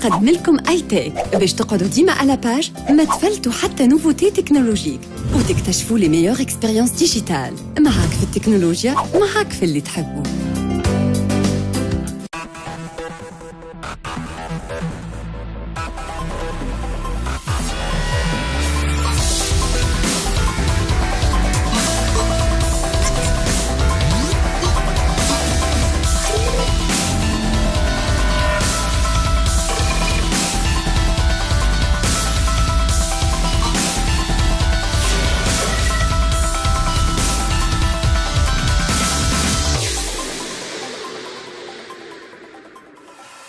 قدم لكم اي تيك باش تقعدوا ديما على باج ما تفلتوا حتى نوفوتي تكنولوجيك وتكتشفوا لي ميور اكسبيريونس ديجيتال. معاك في التكنولوجيا، معاك في اللي تحبه.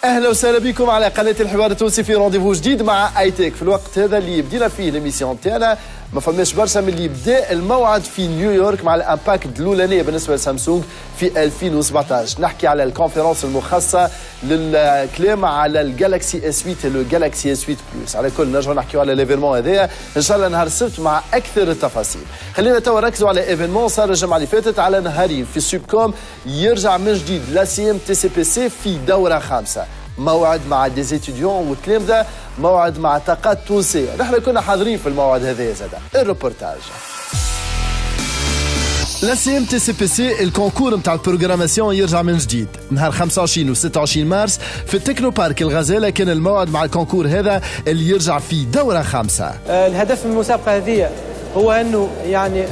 اهلا وسهلا بكم على قناه الحوار التونسي في رونديفو جديد مع اي تيك. في الوقت هذا اللي بدينا فيه ليميسيون تاعنا ما فماش برشا من اللي بدا الموعد في نيويورك مع الامباكت الاولانيه بالنسبه لسامسونج في 2017. نحكي على الكونفرنس المخصصه للكلام على الجالكسي اس 8 لو جالكسي اس 8 بلس. على كل نرجعوا نحكيوا على الايفينمون هذايا ان شاء الله نهار السبت مع اكثر التفاصيل. خلينا توا نركزوا على ايفينمون صار الجمعه اللي فاتت على نهارين في السوبكوم. يرجع من جديد لا سي ام تي سي بي سي في دوره خامسه، موعد مع دي زيتيديون والتلامذة، موعد مع طاقات تونسية. نحن كنا حاضرين في الموعد هذا زادا. الروبورتاج. لا سي ام تي سي بي سي الكونكور نتاع البروغراماسيون يرجع من جديد نهار 25 و 26 مارس في التكنو بارك الغزالة. كان الموعد مع الكونكور هذا اللي يرجع في دورة خامسة. الهدف من المسابقة هذه هو انه يعني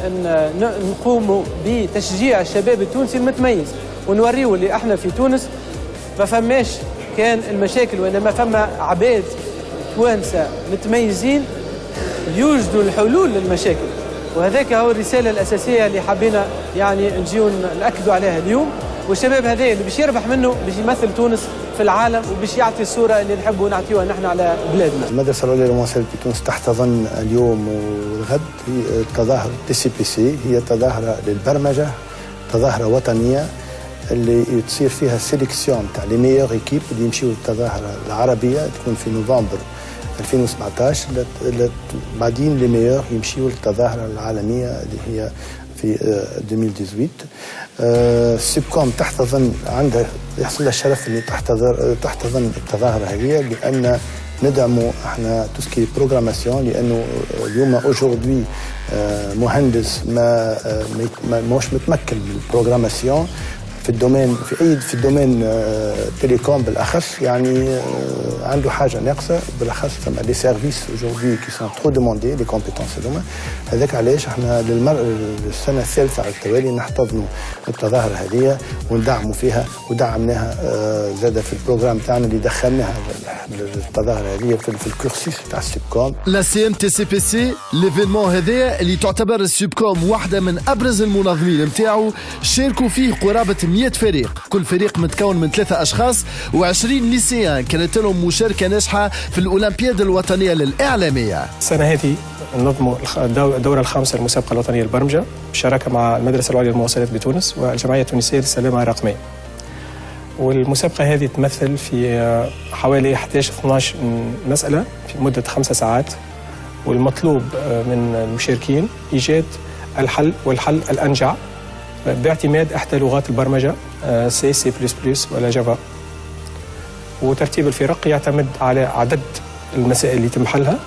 نقوم بتشجيع الشباب التونسي المتميز ونوريه اللي احنا في تونس ما فماش كان المشاكل، وإنما فما عباد توانسة متميزين يوجدوا الحلول للمشاكل. وهذاك هو الرسالة الأساسية اللي حبينا يعني نجيو نأكدوا عليها اليوم. والشباب هذا اللي باش يربح منه باش يمثل تونس في العالم وباش يعطي الصورة اللي نحبوا نعطيوها نحن على بلادنا. المدرسة العليا للمواصلات في تونس تحتضن اليوم والغد تظاهرة تي سي بي سي، هي تظاهرة للبرمجة، تظاهرة وطنية اللي تصير فيها سيليكسيون تاع لي ميور ايكيب اللي يمشيو للتظاهره العربيه تكون في نوفمبر 2017. بعدين لي ميور يمشيو للتظاهره العالميه اللي هي في 2018. السيبكوم تحتضن عندها يحصل لها الشرف اللي تحتضن التظاهره هذه لان ندعموا احنا توسكي بروغراماسيون، لانه اليوم اوجوردي مهندس ماهوش متمكن من البروغراماسيون في الدومين في الدومين تيليكوم بالاخص، يعني عنده حاجه ناقصه بالاخص ثم لي سيرفيس اوجوردي كي سون ترو دوموندي لي كومبيتونس هذوما. هذاك علاش احنا للسنه الثالثه على التوالي نحتضنوا التظاهره هذه وندعموا فيها ودعمناها زاد في البروغرام تاعنا اللي دخلناها التظاهره هذه في الكورسيس تاع السيبكوم. لا سي ام تي سي بي سي ليفينمون هذايا اللي تعتبر السيبكوم واحده من ابرز المنظمين نتاعو، شاركوا فيه قرابه 100 فريق، كل فريق متكون من 3 أشخاص و20 ليسيان كانت لهم مشاركة ناجحة في الأولمبياد الوطنية للإعلامية. السنة هذه نظموا الدورة الخامسة للمسابقة الوطنية للبرمجة بشراكة مع المدرسة العليا للمواصلات بتونس والجمعية التونسية للسلامة الرقمية. والمسابقة هذه تمثل في حوالي 11-12 مسألة في مدة 5 ساعات، والمطلوب من المشاركين إيجاد الحل والحل الأنجع باعتماد إحدى لغات البرمجة سي سي بلس بلس ولا جافا. وترتيب الفرق يعتمد على عدد المسائل اللي تم حلها،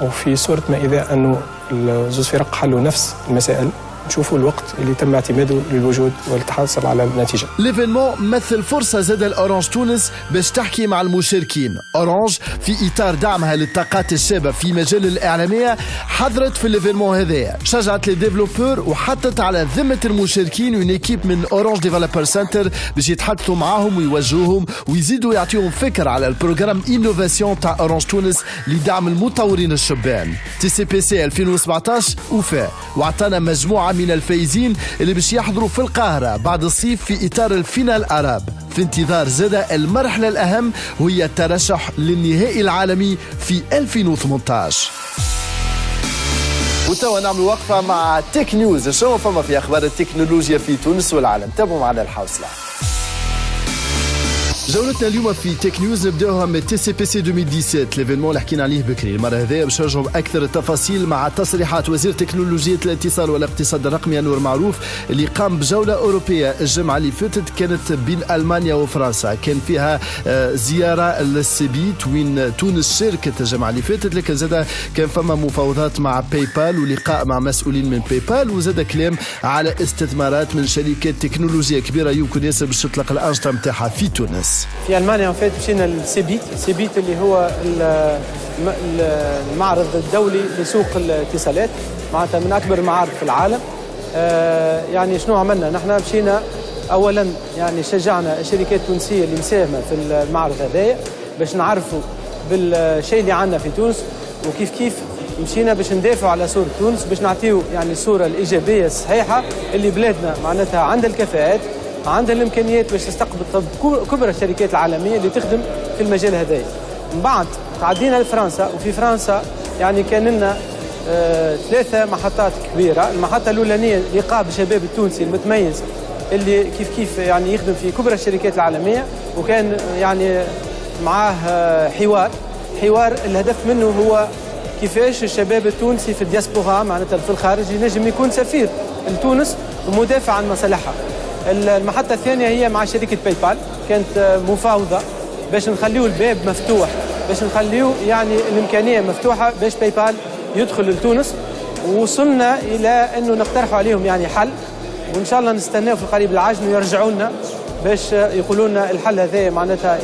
وفي صورة ما إذا أنه الزوز فرق حلوا نفس المسائل نشوفوا الوقت اللي تم اعتماده للوجود والتحصل على النتيجة. ليفينمون مثل فرصة زاد الأورانج تونس باش تحكي مع المشاركين. أورانج في إطار دعمها للطاقات الشابة في مجال الإعلامية حضرت في ليفينمون هذايا، شجعت لي ديفلوبور وحطت على ذمة المشاركين اون ايكيب من أورانج ديفلوبر سنتر باش يتحدثوا معاهم ويوجهوهم ويزيدوا يعطيهم فكر على البروغرام إنوفاسيون تاع أورانج تونس لدعم المطورين الشبان. تي سي بي سي 2017 وفاء وعطانا مجموعة من الفايزين اللي باش يحضروا في القاهرة بعد الصيف في إطار الفينال أراب، في انتظار زادة المرحلة الأهم وهي الترشح للنهائي العالمي في 2018. وتوا نعمل وقفة مع تيك نيوز، شنو فما في أخبار التكنولوجيا في تونس والعالم. تابعوا معنا الحوصلة. جولتنا اليوم في تيك نيوز نبداوها من تي سي بي سي 2017 ليفينمون اللي حكينا عليه بكري. المره هذه باش نرجعوا باكثر التفاصيل مع تصريحات وزير تكنولوجيا الاتصال والاقتصاد الرقمي انور معروف اللي قام بجوله اوروبيه الجمعه اللي فاتت كانت بين المانيا وفرنسا. كان فيها زياره للسبيت وين تونس شاركت الجمعه اللي فاتت، لكن زاد كان فما مفاوضات مع باي بال ولقاء مع مسؤولين من باي بال، وزاد كلام على استثمارات من شركات تكنولوجيا كبيره يمكن ياسر باش تطلق الانشطه نتاعها في تونس. في المانيا مشينا للسيبيت، السيبيت اللي هو المعرض الدولي لسوق الاتصالات، معناتها من اكبر المعارض في العالم. يعني شنو عملنا؟ نحن مشينا اولا يعني شجعنا الشركات التونسيه اللي مساهمه في المعرض هذايا باش نعرفوا بالشيء اللي عندنا في تونس، وكيف كيف مشينا باش ندافعوا على صورة تونس، باش نعطيو يعني الصورة الإيجابية الصحيحة اللي بلادنا معناتها عندها الكفاءات، عندها الإمكانيات باش تستقبل كبرى الشركات العالمية اللي تخدم في المجال هذايا. من بعد تعدينا لفرنسا، وفي فرنسا يعني كان لنا 3 محطات كبيرة. المحطة الأولانية لقاء بالشباب التونسي المتميز اللي كيف يعني يخدم في كبرى الشركات العالمية، وكان يعني معاه حوار الهدف منه هو كيفاش الشباب التونسي في الدياسبورا معناتها في الخارج ينجم يكون سفير لتونس ومدافع عن مصالحها. المحطة الثانية هي مع شركة باي بال، كانت مفاوضة باش نخليو الباب مفتوح، باش نخليو يعني الإمكانية مفتوحة باش باي بال يدخل لتونس. ووصلنا إلى أنه نقترحوا عليهم يعني حل، وإن شاء الله نستناو في القريب العاجل ويرجعوا لنا باش يقولوا لنا الحل هذا معناتها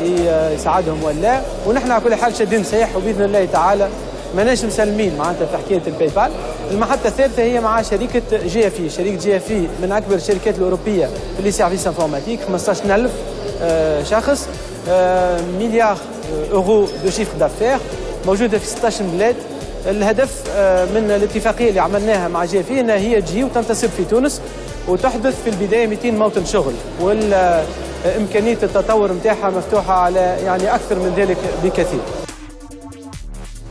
يساعدهم ولا. ونحن على كل حال شادين صحيح، وبإذن الله تعالى ماناش مسلمين معناتها في حكايه الباي بال. المحطه الثالثه هي مع شركه جي اف اي، شركه جي اف اي من اكبر الشركات الاوروبيه في لي سيرفيس انفورماتيك، 15000 شخص، مليار اورو دو شيفر دافير، موجوده في 16 بلاد. الهدف من الاتفاقيه اللي عملناها مع جي اف اي انها هي تجي وتنتصب في تونس وتحدث في البدايه 200 موطن شغل، والامكانيه التطور نتاعها مفتوحه على يعني اكثر من ذلك بكثير.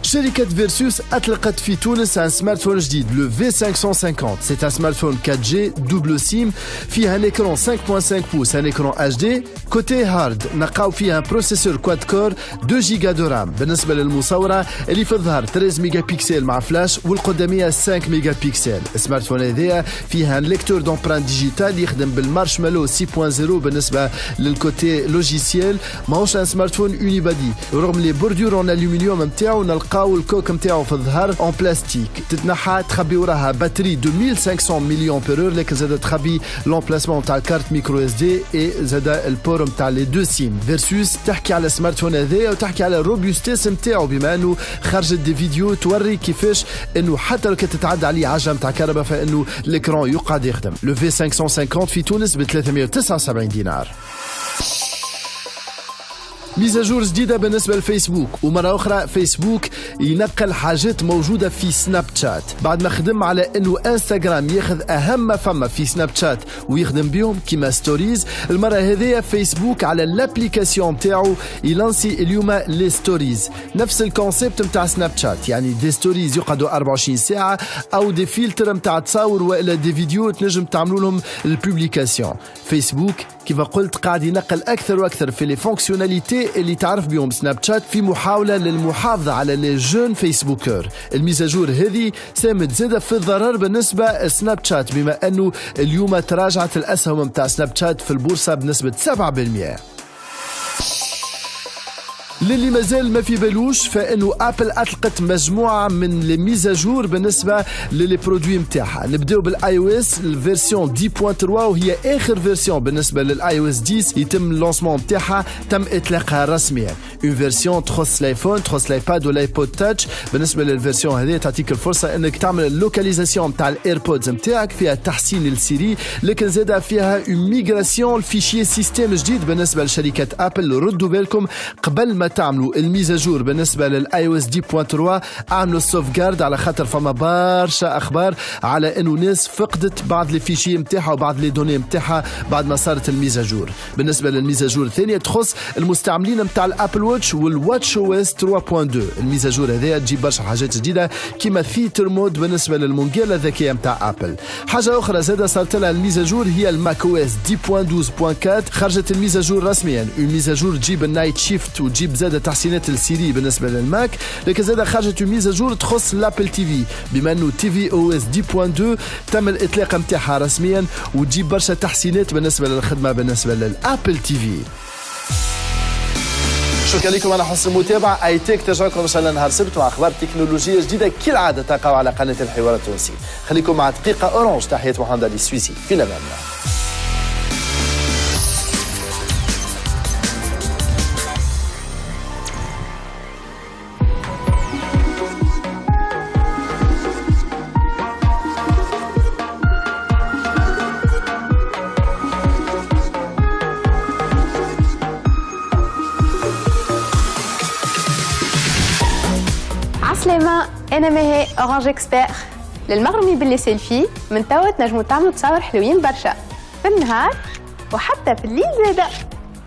شركة فيرسوس أطلقت في تونس un smartphone جديد le V550. C'est un smartphone 4G double SIM فيه un écran 5.5 pouces, un écran HD. côté hard نلقاو فيه un processeur quad core 2 جيجا دو رام. بالنسبة للمصورة اللي في الظهر 13 ميجا بيكسل مع فلاش والقدامية 5 ميجا بيكسل. السمارتفون هذايا فيه un lecteur d'empreinte digital يخدم بالمارشمالو 6.0. بالنسبة للكوتي لوجيسيال ماهوش un smartphone unibody، رغم لي بوردور en aluminium نتاعو نلقاو الكوك نتاعو في الظهر اون بلاستيك. تتنحى تخبي وراها باتري 2500 ملي امبيرور، لكن زاد تخبي لومبلاسمون تاع الكارت ميكرو اس دي اي زاد البور نتاع لي دو سيم. فيرسوس تحكي على السمارت فون هذايا وتحكي على الروبوستيس نتاعو، بما انه خرجت دي فيديو توري كيفاش انه حتى لو كانت تتعدى عليه عجله نتاع كهرباء فانه ليكرون يقعد يخدم. لو في 550 في تونس ب 379 دينار. ميزاجور جديدة بالنسبة للفيسبوك، ومرة أخرى فيسبوك ينقل حاجات موجودة في سناب شات. بعد ما خدم على أنه انستغرام ياخذ أهم ما فما في سناب شات ويخدم بيهم كيما ستوريز، المرة هذية فيسبوك على الابليكاسيون تاعو يلانسي اليوم لي ستوريز، نفس الكونسيبت متاع سناب شات، يعني دي ستوريز يقعدوا 24 ساعة أو دي فلتر متاع تصاور وإلا دي فيديو تنجم تعملوا لهم البوبليكاسيون. فيسبوك كيف قلت قاعد ينقل أكثر وأكثر في لي فونكسيوناليتي اللي تعرف بهم سناب شات في محاولة للمحافظة على لي جون فيسبوكر. الميزاجور هذه ساهمت زادة في الضرر بالنسبة لسناب شات، بما أنه اليوم تراجعت الأسهم متاع سناب شات في البورصة بنسبة 7%. للي مازال ما في بالوش فانه ابل اطلقت مجموعه من لي ميزاجور بالنسبه للي برودوي نتاعها. نبداو بالاي او اس الفيرسيون 10.3 وهي اخر فيرسيون بالنسبه للاي او اس 10 يتم اللونسمون نتاعها، تم اطلاقها رسميا. اون فيرسيون تخص الايفون، تخص الايباد والايبود تاتش. بالنسبه للفيرسيون هذه تعطيك الفرصه انك تعمل اللوكاليزاسيون نتاع الايربودز نتاعك، فيها تحسين للسيري، لكن زاد فيها اون ميغراسيون الفيشي سيستيم جديد بالنسبه لشركه ابل. ردوا بالكم قبل ما تعملوا الميزاجور بالنسبه للاي او اس 10.3 اعملوا السوف جارد، على خاطر فما برشا اخبار على انه ناس فقدت بعض لي فيشي نتاعها وبعض لي دوني نتاعها بعد ما صارت الميزاجور. بالنسبه للميزاجور الثانيه تخص المستعملين نتاع الابل واتش والواتش او اس 3.2. الميزاجور هذه تجيب برشا حاجات جديده كيما فيتر مود بالنسبه للمونجيلا الذكيه نتاع ابل. حاجه اخرى زاده صارت لها الميزاجور هي الماك او اس 10.12.4. خرجت الميزاجور رسميا، الميزاجور تجيب النايت شيفت وتجيب زاده تحسينات السيري بالنسبه للماك، لكن زاده خرجت الميزاجور تخص الابل تي في، بما انه تي في او اس 10.2 تم الاطلاق نتاعها رسميا وتجيب برشا تحسينات بالنسبه للخدمه بالنسبه للابل تي في. شكرا لكم على حسن المتابعة. اي تيك ترجعكم ان شاء الله نهار السبت مع اخبار تكنولوجية جديدة كالعادة تلقاو على قناة الحوار التونسي. خليكم مع دقيقة اورانج. تحية محمد علي السويسي في الامان. عسلامة، أنا ماهي أورانج إكسبير. للمغرمي باللي سيلفي من توا تنجموا تعملوا تصاور حلوين برشا في النهار وحتى في الليل زادا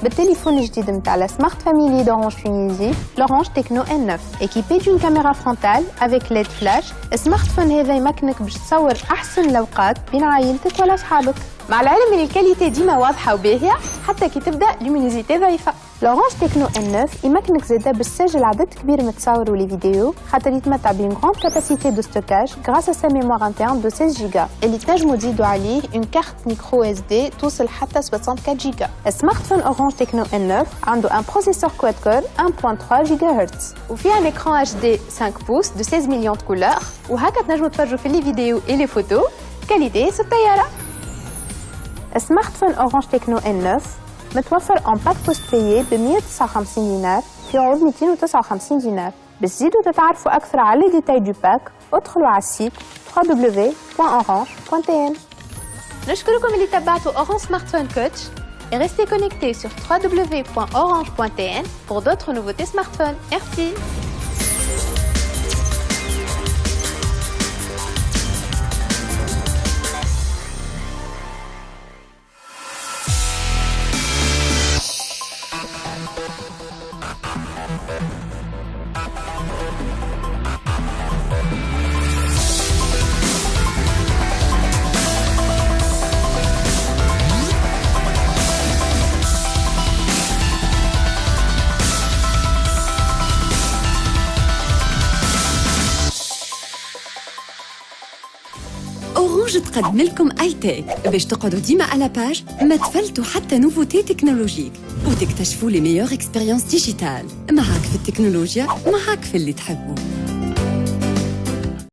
بالتليفون الجديد متاع لا سمارت فاميلي d'Orange Tunisie, l'Orange Techno N9. Équipé d'une caméra frontale avec LED flash, السمارت فون هذا يمكنك باش تصور أحسن الأوقات بين عائلتك ولا أصحابك، مع العلم اللي الكاليتي ديما واضحة وباهية حتى كي تبدا لومينيزيتي ضعيفة. لورانج تكنو N9 يمكنك زادا باش تسجل عدد كبير من التصاور ولي فيديو خاطر يتمتع بين غراند كاباسيتي دو ستوكاج غراس ا سا ميموار انترن دو 16 جيجا اللي تنجموا تزيدوا عليه اون كارت ميكرو اس دي توصل حتى 64 جيجا. السمارت فون اورانج تكنو N9 عنده ان بروسيسور كواد كور 1.3 جيجا هرتز وفيه ان اكران اتش دي 5 بوس دو 16 مليون كولور، وهكا تنجموا تفرجوا في لي فيديو اي لي فوتو كاليتي الطياره. السمارت فون اورانج تكنو N9 متوفر en باك بوست بايي ب 159 دينار في عروض 259 دينار. باش تزيدوا تتعرفوا أكثر على لي ديتاي دو باك ادخلوا على السيت www.orange.tn. نشكركم اللي تبعتوا Orange Smartphone Coach et restez connectés sur www.orange.tn pour d'autres nouveautés smartphones. Merci. أورانج تقدم لكم اي تيك باش تقعدوا ديما على باج ما تفلتوا حتى نوفوتي تكنولوجيك وتكتشفوا لي ميور اكسبيريونس ديجيتال. معاك في التكنولوجيا، معاك في اللي تحبوا.